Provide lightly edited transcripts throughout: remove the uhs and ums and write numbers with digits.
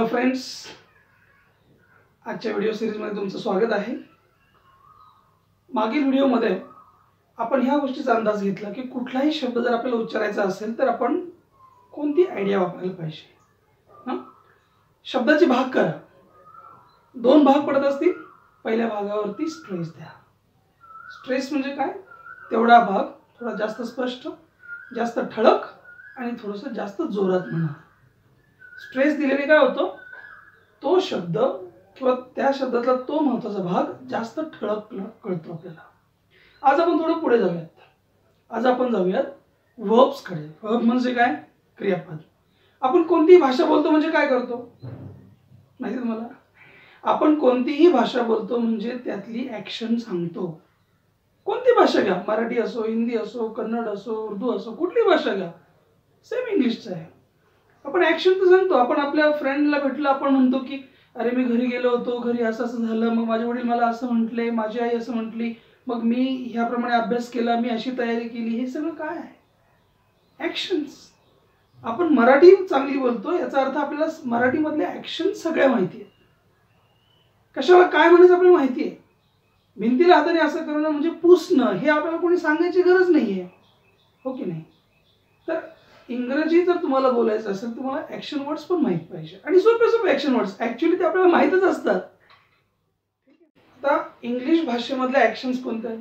Friends, आजच्या video सिरीजमध्ये तुमचं स्वागत आहे। मागील व्हिडिओमध्ये आपण ह्या गोष्टीचा अंदाज घेतला की कुठलाही शब्द जर आपल्याला उच्चारायचा असेल तर आपण कोणती आयडिया वापरायला पाहिजे। शब्दाचे भाग करा, दोन भाग पडत असतील। पहिल्या भागावरती स्ट्रेस द्या। स्ट्रेस म्हणजे काय? तेवढा भाग थोडा जास्त स्पष्ट, जास्त ठळक आणि थोडंसं जास्त जोरात म्हणा। स्ट्रेस दिल्याने काय होतं, तो शब्द किंवा त्या शब्दातला तो महत्त्वाचा भाग जास्त ठळक कळतो आपल्याला। आज आपण थोडं पुढे जाऊयात। आज आपण जाऊयात वर्ब्स कडे। वर्ब म्हणजे काय? क्रियापद। आपण कोणतीही भाषा बोलतो म्हणजे काय करतो माहिती तुम्हाला? आपण कोणतीही भाषा बोलतो म्हणजे त्यातली ॲक्शन सांगतो। कोणती भाषा घ्या, मराठी असो, हिंदी असो, कन्नड असो, उर्दू असो, कुठली भाषा घ्या, सेम इंग्लिशचं आहे। आपण ॲक्शन तर सांगतो। आपण आपल्या फ्रेंडला भेटलो, आपण म्हणतो की अरे मी घरी गेलो होतो, घरी असं असं झालं, मग माझे वडील मला असं म्हटले, माझी आई असं म्हटली, मग मी ह्याप्रमाणे अभ्यास केला, मी अशी तयारी केली। हे सगळं काय आहे? ॲक्शन्स। आपण मराठी चांगली बोलतो याचा अर्थ आपल्याला मराठीमधले ॲक्शन सगळ्या माहिती आहेत। कशाला काय म्हणायचं आपल्याला माहिती आहे। भिंतीला हाताने असं करणं म्हणजे पुसणं, हे आपल्याला कोणी सांगायची गरज नाही आहे, हो की नाही? तर इंग्रजी जर तुम्हाला बोलायचं असेल तुम्हाला ॲक्शन वर्ड्स पण माहीत पाहिजे, आणि सोपे सोपे ॲक्शन वर्ड्स ॲक्च्युअली ते आपल्याला माहीतच असतात। आता इंग्लिश भाषेमधले ॲक्शन्स कोणते आहेत?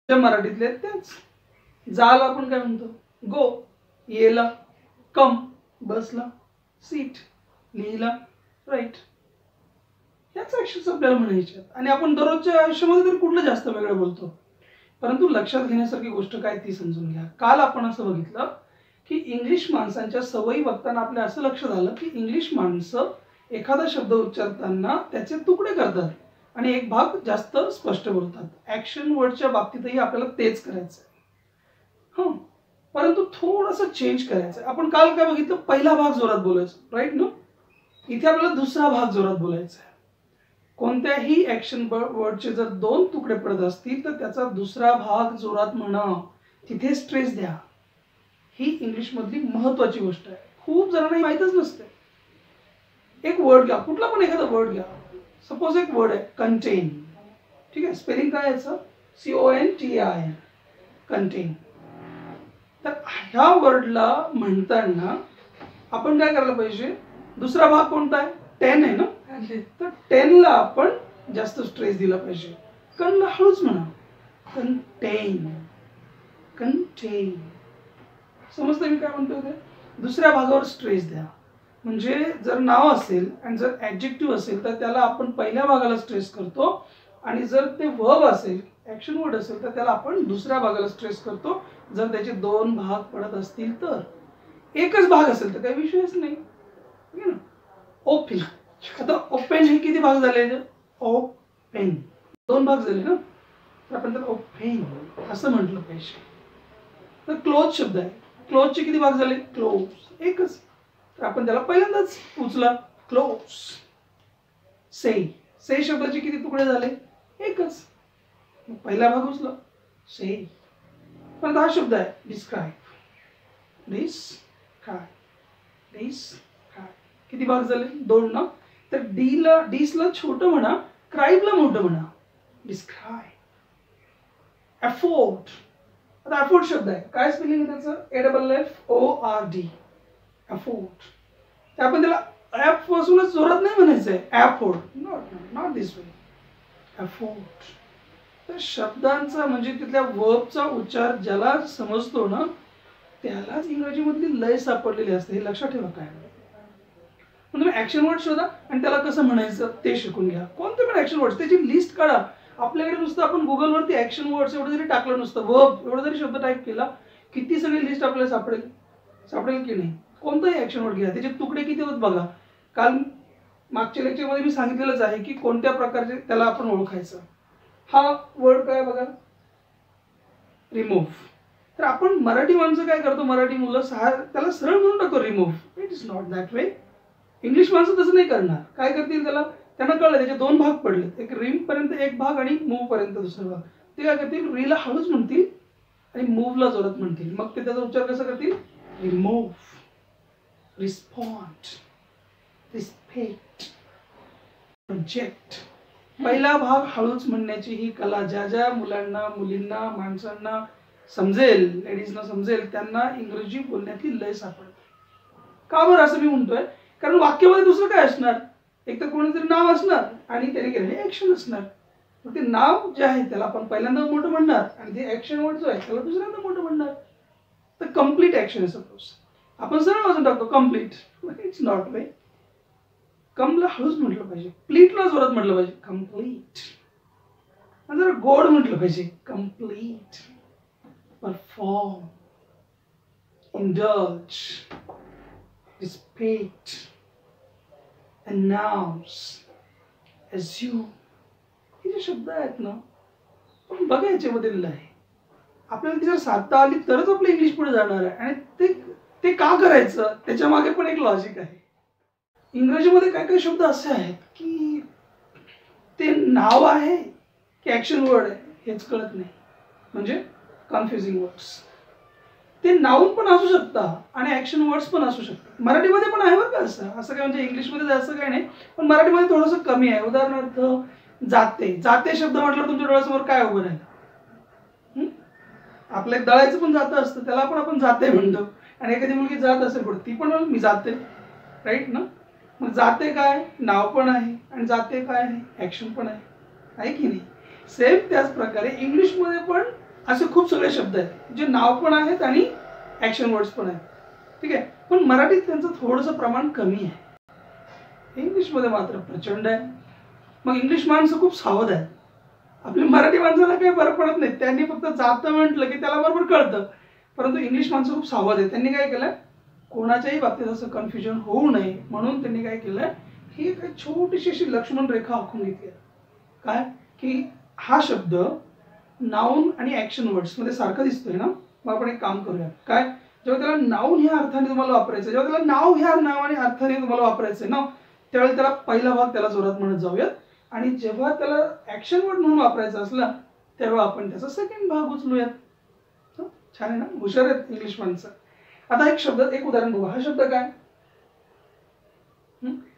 जे मराठीतले आहेत तेच। जाल आपण काय म्हणतो? गो। येला कम, बसला सीट, लिहिला राईट। याच ॲक्शन्स आपल्याला म्हणायचे आहेत। आणि आपण दररोजच्या आयुष्यामध्ये तर कुठलं जास्त वेगळं बोलतो, परंतु लक्षात घेण्यासारखी गोष्ट काय ती समजून घ्या। काल आपण असं बघितलं की इंग्लिश माणसांच्या सवयी बघताना आपल्या असं लक्षात आलं की इंग्लिश माणसं एखादा शब्द उच्चारताना त्याचे तुकडे करतात आणि एक भाग जास्त स्पष्ट बोलतात। ॲक्शन वर्डच्या बाबतीतही आपल्याला तेच करायचं आहे, परंतु थोडंसं चेंज करायचं आहे। आपण काल काय बघितलं? पहिला भाग जोरात बोलायचं, राईट ना? इथे आपल्याला दुसरा भाग जोरात बोलायचा आहे। कोणत्याही ॲक्शन वर्डचे जर दोन तुकडे पडत असतील तर त्याचा दुसरा भाग जोरात म्हणा, तिथे स्ट्रेस द्या। ही इंग्लिश मधली महत्त्वाची गोष्ट आहे। खूप जणांना माहीतच नसते। एक वर्ड घ्या, कुठला पण एखादा वर्ड घ्या। सपोज एक वर्ड आहे कंटेन, ठीक आहे? स्पेलिंग काय याचं? CONTAIN, content. तर ह्या वर्डला म्हणताना आपण काय करायला पाहिजे? दुसरा भाग कोणता आहे? टेन आहे ना? तर टेनला आपण जास्त स्ट्रेस दिला पाहिजे। कनला हळूच म्हणा, कंटेन, कंटेन। समजतं मी काय म्हणतो ते? दुसऱ्या भागावर स्ट्रेस द्या। म्हणजे जर नाव असेल आणि जर ॲडजेक्टिव्ह असेल तर त्याला आपण पहिल्या भागाला स्ट्रेस करतो, आणि जर ते वर्ब असेल, ॲक्शन वर्ड असेल तर त्याला आपण दुसऱ्या भागाला स्ट्रेस करतो। जर त्याचे दोन भाग पडत असतील तर। एकच भाग असेल तर काही विषयच नाही, ठीक ना? ओपन। आता ओपन हे किती भाग झाले? ओपन दोन भाग झाले ना, तर आपण त्याला ओपन असं म्हटलं पाहिजे। तर क्लोज शब्द आहे, क्लोजचे किती भाग झाले? क्लोज एकच, तर आपण त्याला पहिल्यांदाच उचला, क्लोज। से शब्दाचे किती तुकडे झाले? एकच, पहिला भाग उचला, से। पण हा शब्द आहे डिस्क्राईब, डिस्क्राईब, किती भाग झाले? दोन ना? तर डिसला छोटं म्हणा, क्राईबला मोठं म्हणा, डिस्क्राईब। एफोर्ट, आता एफोर्ट शब्द आहे, काय स्पेलिंग आहे त्याचं? AFFORD, effort. तर आपण त्याला ॲप पासूनच जोरात नाही म्हणायचं आहे, effort, not this way, effort. तर शब्दांचा म्हणजे तिथल्या वर्बचा उच्चार ज्याला समजतो ना त्यालाच इंग्रजीमधली लय सापडलेली असते, हे लक्षात ठेवा। काय तुम्ही ॲक्शन वर्ड शोधा आणि त्याला कसं म्हणायचं ते शिकून घ्या। कोणते पण ॲक्शन वर्ड्स त्याची लिस्ट काढा। आपल्याकडे नुसतं आपण गुगलवरती ॲक्शन वर्ड्स एवढं जरी टाकलं, नुसतं वर्ब एवढं जरी शब्द टाईप केला, किती सगळी लिस्ट आपल्याला सापडेल की नाही? कोणताही ॲक्शन वर्ड घ्या, त्याचे तुकडे किती होत बघा। काल मागच्या लेक्चरमध्ये मी सांगितलेलंच आहे की कोणत्या प्रकारचे त्याला आपण ओळखायचं। हा वर्ड काय बघा? रिमूव्ह। तर आपण मराठी माणसं काय करतो, मराठी मुलं त्याला सरळ म्हणून टाकतो remove. It is not that way. English माणसं तसं नाही करणार। काय करतील? त्यांना कळलं त्याचे दोन भाग पडले, एक रिम पर्यंत एक भाग आणि मूव्ह पर्यंत दुसरा भाग। ते काय करतील? रीला हळूच म्हणतील आणि मूव्हला जोरात म्हणतील, मग ते त्याचा उच्चार कसा करतील? Remove, respond, respect, suspect, project. पहिला भाग हळूच म्हणण्याची ही कला ज्या ज्या मुलांना, मुलींना, माणसांना समजेल, लेडीजना समजेल, त्यांना इंग्रजी बोलण्यातली लय सापडते. का बरं असं मी म्हणतोय? कारण वाक्यामध्ये दुसरं काय असणार? एक तर कोणीतरी नाव असणार आणि त्याने केलेली ऍक्शन असणार. मग ते नाव जे आहे त्याला आपण पहिल्यांदा मोठं म्हणणार आणि ते ऍक्शन वर्ड जो आहे त्याला दुसऱ्यांदा मोठं म्हणणार. तर कम्प्लीट ऍक्शन आहे सपोज. आपण सरळ वाजून टाकतो कम्प्लीट. इट्स नॉट वे. कमला हळूच म्हटलं पाहिजे, प्लीटला जोरात म्हटलं पाहिजे, कम्प्लीट. जरा गोड म्हटलं पाहिजे, complete. Perform, indulge, suspect, announce, assume. हे जे शब्द आहेत ना, पण बघा याच्यामध्ये लिहिलं आहे. आपल्याला ती जर साधता आली तरच आपलं इंग्लिश पुढे जाणार आहे. आणि ते का करायचं त्याच्या मागे पण एक लॉजिक आहे. इंग्रजीमध्ये काही काही शब्द असे आहेत की ते नाव आहे की ऍक्शन वर्ड आहे हेच कळत नाही. म्हणजे कन्फ्युजिंग वर्ड्स. ते नाउन पण असू शकतात आणि ऍक्शन वर्ड्स पण असू शकतात. मराठीमध्ये पण आहे बरं का असं काय, म्हणजे इंग्लिशमध्ये जास्त काही नाही, पण मराठीमध्ये थोडंसं कमी आहे. उदाहरणार्थ जाते. जाते शब्द म्हटलं तुमच्या डोळ्यासमोर काय उभं राहिलं? आपलं एक दळायचं पण जातं असतं, त्याला पण आपण जाते म्हणतो. आणि एखादी मुलगी जात असेल पण ती पण मी जाते, राईट ना? मग जाते काय, नाव पण आहे, आणि जाते काय आहे, ऍक्शन पण आहे की नाही? सेम त्याच प्रकारे इंग्लिशमध्ये पण असे खूप सगळे शब्द आहेत जे नाव पण आहेत आणि ऍक्शन वर्ड्स पण आहेत. ठीक आहे, पण मराठीत त्यांचं थोडंसं प्रमाण कमी आहे. इंग्लिशमध्ये मात्र प्रचंड आहे. मग इंग्लिश माणसं खूप सावध आहेत. आपल्या मराठी माणसाला काही फरक पडत नाही, त्यांनी फक्त जातं म्हटलं की त्याला बरोबर कळतं. परंतु इंग्लिश माणसं खूप सावध आहेत. त्यांनी काय केलं, कोणाच्याही बाबतीत असं कन्फ्युजन होऊ नये म्हणून त्यांनी काय केलं, ही एक छोटीशी अशी लक्ष्मण रेखा आखून घेतली. काय की हा शब्द नाउन आणि ऍक्शन वर्ड्स मध्ये सारखा दिसतोय ना, मग आपण एक काम करूया. काय, जेव्हा त्याला नाउन ह्या अर्थाने तुम्हाला वापरायचं, जेव्हा त्याला नाव ह्या नावाने अर्थाने तुम्हाला वापरायचंय ना, त्यावेळेला त्याला पहिला भाग त्याला जोरात म्हणत जाऊयात. आणि जेव्हा त्याला ऍक्शन वर्ड म्हणून वापरायचं असलं तेव्हा आपण त्याचा सेकंड भाग उचलूयात. छान आहे ना, हुशार आहेत इंग्लिश माणसं. आता एक शब्द, एक उदाहरण बघू. हा शब्द काय,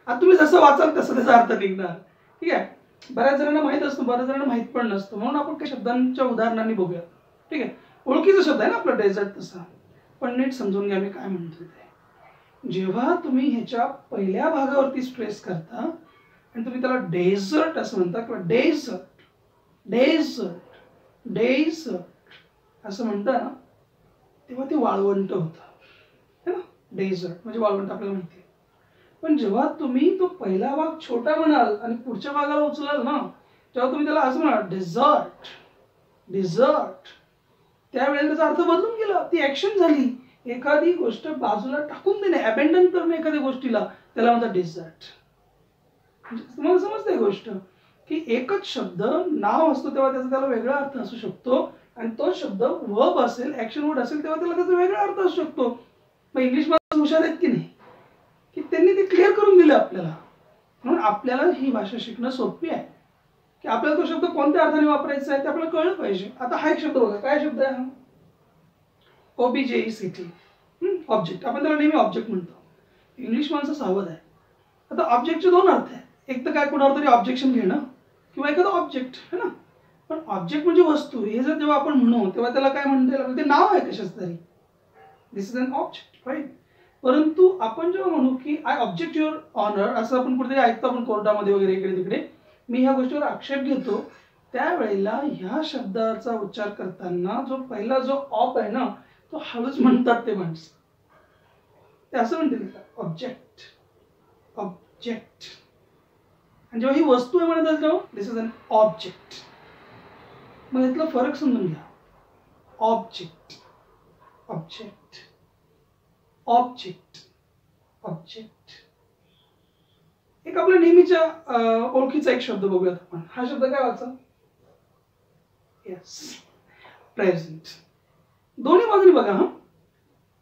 आता तुम्ही जसं वाचाल तसं त्याचा अर्थ निघणार. ठीक आहे, बऱ्याच जणांना माहित असतो, बऱ्याच जणांना माहित पण नसतं, म्हणून आपण काही शब्दांच्या उदाहरणांनी बघूया. ठीक आहे, ओळखीचा शब्द आहे ना आपला डेझर्ट तसा, पण नीट समजून घ्या मी काय म्हणतोय ते. जेव्हा तुम्ही ह्याच्या पहिल्या भागावरती स्ट्रेस करता आणि तुम्ही त्याला डेझर्ट असं म्हणता किंवा डेझर्ट डेझर्ट डेझर्ट असं म्हणता ना, तेव्हा ते वाळवंट होतं है ना. डेझर्ट म्हणजे वाळवंट आपल्याला माहिती आहे. पण जेव्हा तुम्ही तो पहिला भाग छोटा म्हणाल आणि पुढच्या भागाला उचलाल ना, जेव्हा तुम्ही त्याला असं म्हणाल डेझर्ट डेझर्ट, त्यावेळेला त्याचा अर्थ बदलून गेला, ती ऍक्शन झाली. एखादी गोष्ट बाजूला टाकून देणे, अबेंडन करणे एखाद्या गोष्टीला, त्याला म्हणतात डेझर्ट. तुम्हाला समजते गोष्ट की एकच शब्द नाव असतो तेव्हा त्याचा वेगळा अर्थ असू शकतो, आणि तो शब्द वर्ब असेल, ऍक्शन वर्ड असेल तेव्हा त्याला त्याचा वेगळा अर्थ असू शकतो. मग इंग्लिश मध्ये हुशार आहेत की नाही, की त्यांनी ते क्लिअर करून दिलं आपल्याला. म्हणून आपल्याला ही भाषा शिकणं सोपी आहे, की आपल्याला तो शब्द कोणत्या अर्थाने वापरायचा आहे ते आपल्याला कळलं पाहिजे. आता हा एक शब्द बघा, काय शब्द आहे हा, OBJECT, ऑब्जेक्ट. आपण त्याला नेहमी ऑब्जेक्ट म्हणतो. इंग्लिश माणसं सावध आहे. आता ऑब्जेक्टचे दोन अर्थ आहेत, एक तर काय कोणावर तरी ऑब्जेक्शन घेणं किंवा एखादं ऑब्जेक्ट है ना. पण ऑब्जेक्ट म्हणजे वस्तू, हे जर जेव्हा आपण म्हणू तेव्हा त्याला काय म्हणता येईल, ते नाव आहे कशाच तरी, दिस इज अन ऑब्जेक्ट, राईट. परंतु आपण जेव्हा म्हणू की आय ऑब्जेक्ट युअर ऑनर, असं आपण कुठेतरी ऐकतो आपण कोर्टामध्ये वगैरे इकडे तिकडे, मी ह्या गोष्टीवर आक्षेप घेतो, त्यावेळेला ह्या शब्दाचा उच्चार करताना जो पहिला जो ऑप आहे ना, तो हळूच म्हणतात ते माणसं. ते असं म्हणतील ऑब्जेक्ट ऑब्जेक्ट, आणि जेव्हा ही वस्तू आहे म्हणत असतो दिस इज अन ऑब्जेक्ट. मग यातला फरक समजून घ्या. Object object object object. एक आपल्या नेहमीच्या ओळखीचा एक शब्द बघूयात आपण. हा शब्द काय वाचा, येस, प्रेझेंट. दोन्ही बाजूनी बघा. हा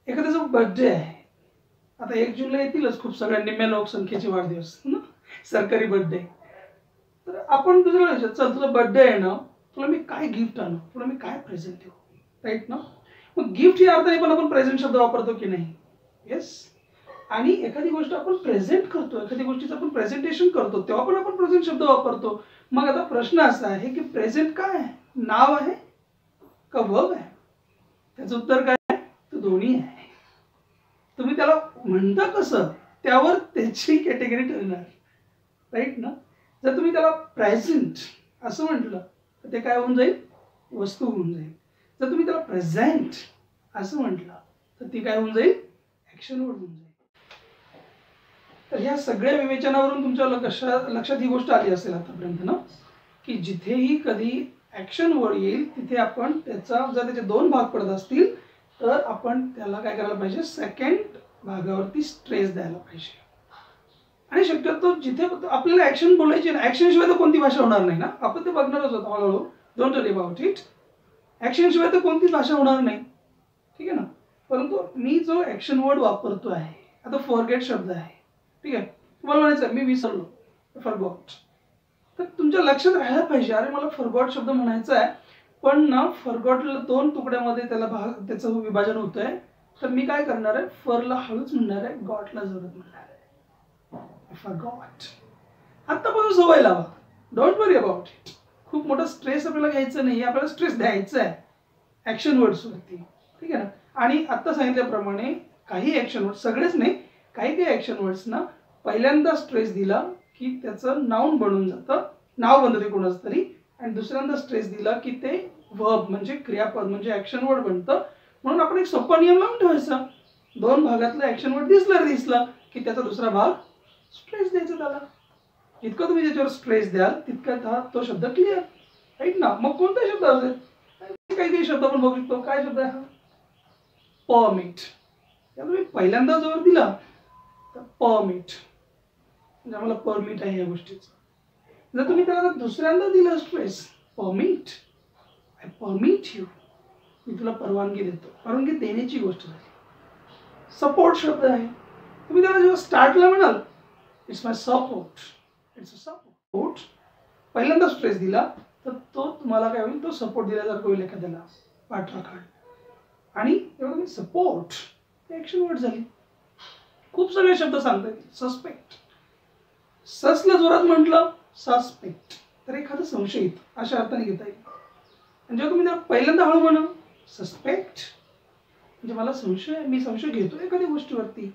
एखाद्याचा बर्थडे आहे, आता 1 जूनला येतीलच खूप सगळ्या निम्म्या लोकसंख्येचे वाढदिवस ना, सरकारी बर्थडे. तर आपण तुझं चल तुझा बर्थडे आहे ना, तुला मी काय गिफ्ट आणू, तुला मी काय प्रेझेंट देऊ, राईट ना. मग गिफ्ट या अर्थाने पण आपण प्रेझेंट शब्द वापरतो की नाही, येस. आणि एखादी गोष्ट आपण प्रेझेंट करतो, एखादी गोष्टीचं आपण प्रेझेंटेशन करतो, तेव्हा पण आपण प्रेझेंट शब्द वापरतो. मग आता प्रश्न असा आहे की प्रेझेंट काय आहे, नाव आहे का वर्ब आहे? त्याचं उत्तर काय आहे, तर दोन्ही आहे. तुम्ही त्याला म्हणता कसं त्यावर त्याची कॅटेगरी ठरणार, राईट ना. जर तुम्ही त्याला प्रेझेंट असं म्हटलं तर ते काय होऊन जाईल, वस्तू होऊन जाईल. जर तुम्ही त्याला प्रेझेंट असं म्हटलं तर ती काय होऊन जाईल, ऍक्शन वर्ड होऊन जाईल. तर ह्या सगळ्या विवेचनावरून तुमच्या लक्षात ही गोष्ट आली असेल आतापर्यंत ना, की जिथेही कधी ऍक्शन वर्ड येईल तिथे आपण त्याचा जर त्याचे दोन भाग पडत असतील तर आपण त्याला काय करायला पाहिजे, सेकंड भागावरती स्ट्रेस द्यायला पाहिजे. आणि शक्यतो जिथे आपल्याला ऍक्शन बोलायची ना, ऍक्शन शिवाय तर कोणती भाषा होणार नाही ना, आपण ते बघणारच होतो हळूहळू. Don't worry about it. Action शिवाय तर कोणतीच भाषा होणार नाही, ठीक आहे ना. परंतु मी जो ऍक्शन वर्ड वापरतो आहे, आता फॉरगेट शब्द आहे, ठीक आहे, तुम्हाला म्हणायचं मी विसरलो, फॉरगॉट, तर तुमच्या लक्षात राहायला पाहिजे अरे मला फॉरगॉट शब्द म्हणायचा आहे, पण ना फॉरगॉटला दोन तुकड्यामध्ये त्याचं विभाजन होत आहे. तर मी काय करणार आहे, फरला हळूच म्हणणार आहे, गॉटला जोरात म्हणणार आहे, फॉरगॉट. आत्तापासून सवय लावा, डोंट वरी अबाउट इट. खूप मोठा स्ट्रेस आपल्याला घ्यायचा नाही, आपल्याला स्ट्रेस द्यायचा आहे ऍक्शन वर्ड्सवरती, ठीक आहे ना. आणि आत्ता सांगितल्याप्रमाणे काही ऍक्शन वर्ड, सगळेच नाही, काही ऍक्शन वर्ड्सना पहिल्यांदा स्ट्रेस दिला की त्याचं नाउन बनून जातं, नाव बनतं ते कोणाचं तरी, आणि दुसऱ्यांदा स्ट्रेस दिला की ते वर्ब म्हणजे क्रियापद म्हणजे ऍक्शन वर्ड बनतं. म्हणून आपण एक सोपा नियम लावून ठेवायचा, दोन भागातलं ऍक्शन वर्ड दिसलं की त्याचा दुसरा भाग स्ट्रेस द्यायचा त्याला. जितकं तुम्ही त्याच्यावर स्ट्रेस द्याल तितका तो शब्द क्लिअर, राईट ना. मग कोणता शब्द असेल, काही शब्द आपण बघू शकतो. काय शब्द आहे हा, परमिट. तुम्ही पहिल्यांदा जोर दिला तर परमिट म्हणजे आम्हाला परमिट आहे या गोष्टीचं. जर तुम्ही त्याला दुसऱ्यांदा दिलं stress, permit, I permit you, मी तुला परवानगी देतो, परवानगी देण्याची गोष्ट झाली. सपोर्ट शब्द आहे, तुम्ही त्याला जेव्हा स्टार्टला म्हणाल it's my support, it's a support, पहिल्यांदा स्ट्रेस दिला तर तो तुम्हाला काय होईल, तो सपोर्ट दिल्यासारखं होईल एखाद्याला, पाठराखण. आणि तेव्हा तुम्ही सपोर्ट ऍक्शन वर्ड झाली. खूप सगळे शब्द सांगता येतील. सस्पेक्ट, ससला जोरात म्हटलं सस्पेक्ट तर एखादं संशयित अशा अर्थाने घेता येईल. आणि जेव्हा तुम्ही त्याला पहिल्यांदा हळू म्हणा सस्पेक्ट म्हणजे मला संशय आहे, मी संशय घेतो एखाद्या गोष्टीवरती,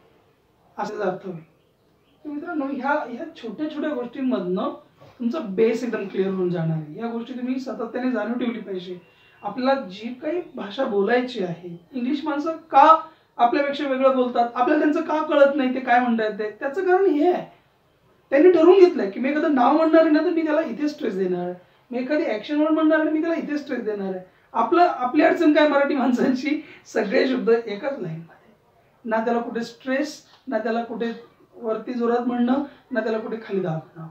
असा अर्थ होईल. तर मित्रांनो ह्या छोट्या छोट्या गोष्टींमधनं तुमचा बेस एकदम क्लिअर होऊन जाणार आहे. या गोष्टी तुम्ही सातत्याने जाणून ठेवली पाहिजे. आपल्याला जी काही भाषा बोलायची आहे, इंग्लिश माणसं का आपल्यापेक्षा वेगळं बोलतात, आपल्याला त्यांचं का कळत नाही ते काय म्हणतात ते, त्याचं कारण हे आहे, त्यांनी ठरवून घेतलंय की मी एखादं नाव म्हणणार आहे ना तर मी त्याला इथे स्ट्रेस देणार आहे, मी एखादी ऍक्शन वर्ड म्हणणार आहे मी त्याला इथे स्ट्रेस देणार आहे. आपली अडचण काय मराठी माणसांची, सगळे शब्द एकाच लाईनमध्ये, ना त्याला कुठे स्ट्रेस, ना त्याला कुठे वरती जोरात म्हणणं, ना त्याला कुठे खाली दाबणं.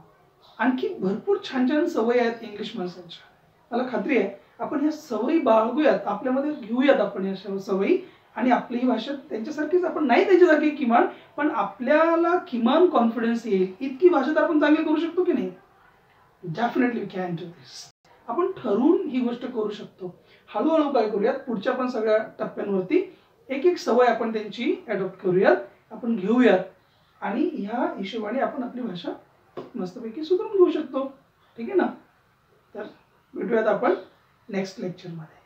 आणखी भरपूर छान छान सवयी आहेत इंग्लिश माणसांच्या. मला खात्री आहे आपण ह्या सवयी बाळगूयात, आपल्यामध्ये घेऊयात आपण या सवयी, आणि आपली ही भाषा त्यांच्यासारखीच, आपण नाही त्यांच्यासारखी किमान, पण आपल्याला किमान कॉन्फिडन्स येईल इतकी भाषा तर आपण चांगली करू शकतो की नाही. डेफिनेटली वी कॅन डू दिस. आपण ठरवून ही गोष्ट करू शकतो. हळूहळू काय करूयात, पुढच्या पण सगळ्या टप्प्यांवरती एक एक सवय आपण त्यांची अडॉप्ट करूयात, आपण घेऊयात, आणि ह्या हिशोबाने आपण आपली भाषा मस्तपैकी सुधारून घेऊ शकतो, ठीक आहे ना. तर भेटूयात आपण नेक्स्ट लेक्चरमध्ये.